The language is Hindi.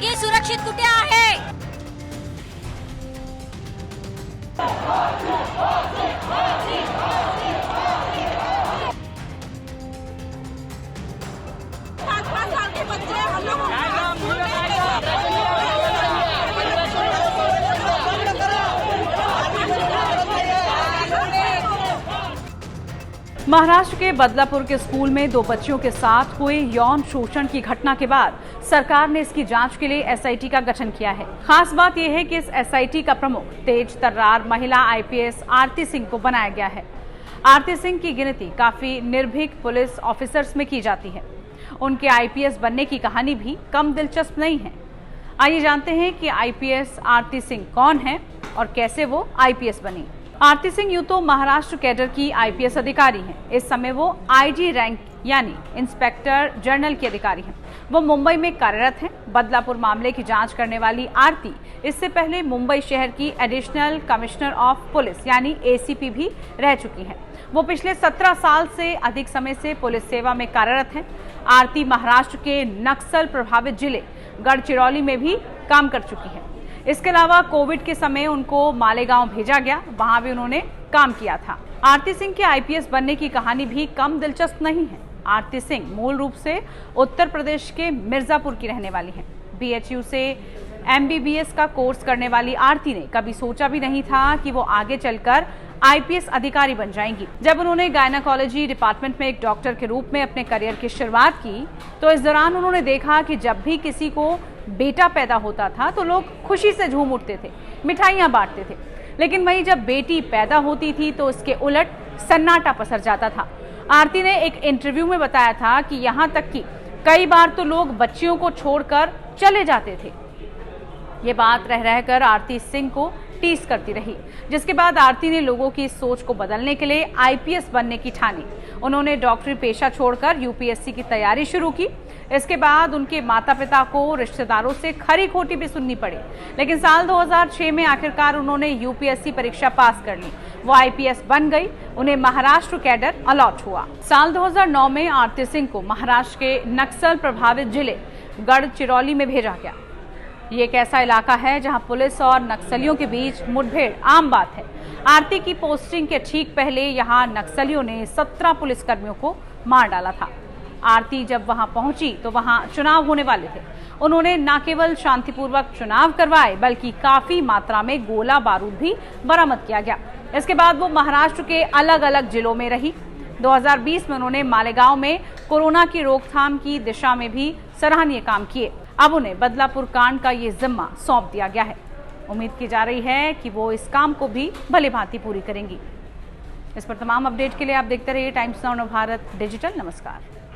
मुलगी सुरक्षित कुठे आहे? महाराष्ट्र के बदलापुर के स्कूल में 2 बच्चियों के साथ हुए यौन शोषण की घटना के बाद सरकार ने इसकी जांच के लिए एसआईटी का गठन किया है। खास बात यह है कि इस एसआईटी का प्रमुख तेज तर्रार महिला आईपीएस आरती सिंह को बनाया गया है। आरती सिंह की गिनती काफी निर्भीक पुलिस ऑफिसर्स में की जाती है। उनके आईपीएस बनने की कहानी भी कम दिलचस्प नहीं है। आइए जानते हैं कि आईपीएस आरती सिंह कौन है और कैसे वो आईपीएस बनी। आरती सिंह यूं तो महाराष्ट्र कैडर की आईपीएस अधिकारी हैं। इस समय वो आईजी रैंक यानी इंस्पेक्टर जनरल की अधिकारी हैं। वो मुंबई में कार्यरत हैं। बदलापुर मामले की जांच करने वाली आरती इससे पहले मुंबई शहर की एडिशनल कमिश्नर ऑफ पुलिस यानी एसीपी भी रह चुकी हैं। वो पिछले 17 साल से अधिक समय से पुलिस सेवा में कार्यरत हैं। आरती महाराष्ट्र के नक्सल प्रभावित जिले गढ़चिरौली में भी काम कर चुकी है। इसके अलावा कोविड के समय उनको मालेगांव भेजा गया, वहां भी उन्होंने काम किया था। आरती सिंह के आईपीएस बनने की कहानी भी कम दिलचस्प नहीं है। आरती सिंह मूल रूप से उत्तर प्रदेश के मिर्जापुर की रहने वाली हैं। बीएचयू से एमबीबीएस का कोर्स करने वाली आरती ने कभी सोचा भी नहीं था कि वो आगे चलकर आईपीएस अधिकारी बन जाएंगी। जब उन्होंने गायनाकोलॉजी डिपार्टमेंट में एक डॉक्टर के रूप में अपने करियर की शुरुआत की तो इस दौरान उन्होंने देखा कि जब भी किसी को बेटा पैदा होता था तो लोग खुशी से झूम उठते थे, मिठाइयां बांटते थे। लेकिन वहीं जब बेटी पैदा होती थी तो इसके उलट सन्नाटा पसर जाता था। आरती ने एक इंटरव्यू में बताया था कि यहाँ तक कि कई बार तो लोग बच्चियों को छोड़कर चले जाते थे। ये बात रह रहकर आरती सिंह को टीस करती रही, जिसके बाद आरती ने लोगों की इस सोच को बदलने के लिए आईपीएस बनने की ठानी। उन्होंने डॉक्टरी पेशा छोड़कर यूपीएससी की तैयारी शुरू की। इसके बाद उनके माता पिता को रिश्तेदारों से खरी खोटी भी सुननी पड़ी, लेकिन साल 2006 में आखिरकार उन्होंने यूपीएससी परीक्षा पास कर ली। वो आईपीएस बन गई। उन्हें महाराष्ट्र कैडर अलॉट हुआ। साल 2009 में आरती सिंह को महाराष्ट्र के नक्सल प्रभावित जिले गढ़चिरौली में भेजा गया। ये एक ऐसा इलाका है जहां पुलिस और नक्सलियों के बीच मुठभेड़ आम बात है। आरती की पोस्टिंग के ठीक पहले यहां नक्सलियों ने 17 पुलिसकर्मियों को मार डाला था। आरती जब वहां पहुंची तो वहां चुनाव होने वाले थे। उन्होंने न केवल शांतिपूर्वक चुनाव करवाए बल्कि काफी मात्रा में गोला बारूद भी बरामद किया गया। इसके बाद वो महाराष्ट्र के अलग अलग जिलों में रही। 2020 में उन्होंने मालेगांव में कोरोना की रोकथाम की दिशा में भी सराहनीय काम किए। अब उन्हें बदलापुर कांड का ये जिम्मा सौंप दिया गया है। उम्मीद की जा रही है कि वो इस काम को भी भली भांति पूरी करेंगी। इस पर तमाम अपडेट के लिए आप देखते रहिए टाइम्स नाउ भारत डिजिटल। नमस्कार।